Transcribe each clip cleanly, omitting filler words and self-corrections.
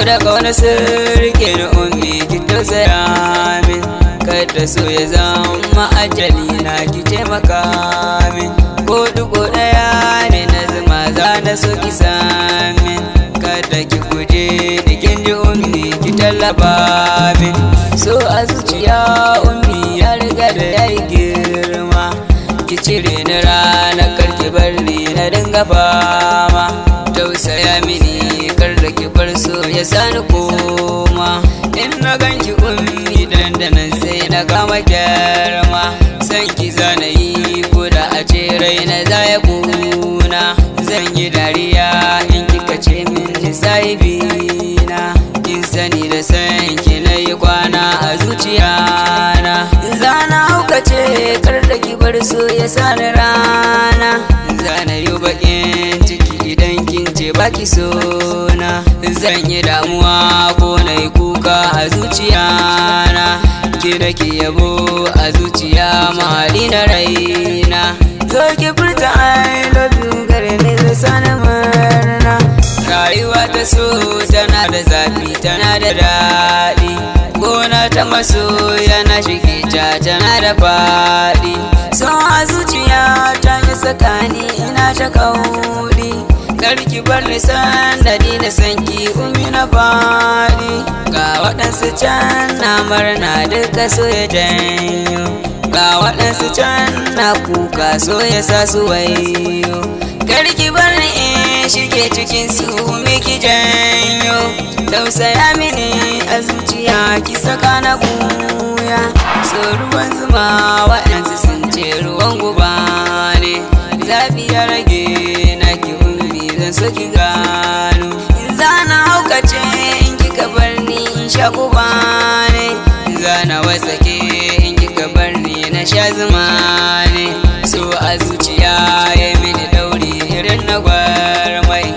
da kauna sirke na ummi ki tausaya min, kada so ya zama ajali na ki taimaka min, ko duko daya ne na zama za na so ki samin, kada ki guje ni kin ji ummi ki tallafa min. So a zuciya ummi ya riga da yayi girma, ki cire ni ranar karki bari na dinga fama, tausaya mini kar da ki bar so ya sani koma, in na ganki ummi dandanan sai na gama gyarma, san ki zana yi ko da a ce raina za ya kuna, zan yi dariya in kika ce min ni sahibina, kin sani da san ki na yi kwana a zuciyana, zana haukace kar da ki bar so ya sani rana, zana yi bakin ciki idan kin ce baki sona, zan yi damuwa ko na yi kuka a zuciyana, ke da ke yabo a zuciya mahali na raina, zo ki furta I love you gare ni zai sani murna. Rayuwa ta so tana da zafi tana da daɗi, gona ta maso yana shige ta tana da faɗi, so a zuciya ta yi sakani ina ta kauri, karki bar ni sandadi da sanki umi na faɗi, ga waɗansu can na murna duka so ya janyo, ga waɗansu can na kuka so ya sa su wayo, karki bar ni in shige cikin su miki janyo, tausaya mini a zuciya ki saka na buya, so ruwan zuma waɗansu sun ce ruwan guba ne, zafi ya rage na ki zan so ki gano, in zana haukace in kika bar ni in sha guba ne, zana wasake in kika bar ni na sha zuma ne, so a zuciya ya mini dauri irin na gwarmai,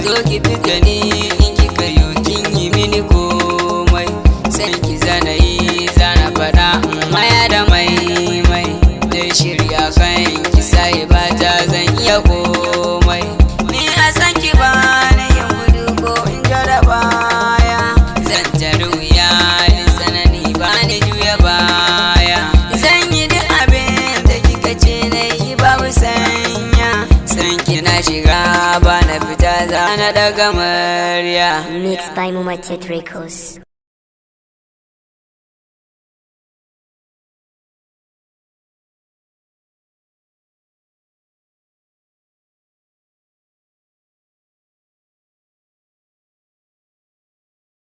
zo ki fita ni in kika yi kin yi mini komai, san ki zana yi zana faɗa maya da mai dai shirya kan ki sai ba ta zan iya komai, ni a san ki ba na yin gudu ko in jara baya, zan tari wuya ni sanani ba ni juya baya, zan yi duk abin da kika ce na yi babu sanya, san ki na shiga ba na fita za na daga murya. Mixed by Mumatet Records.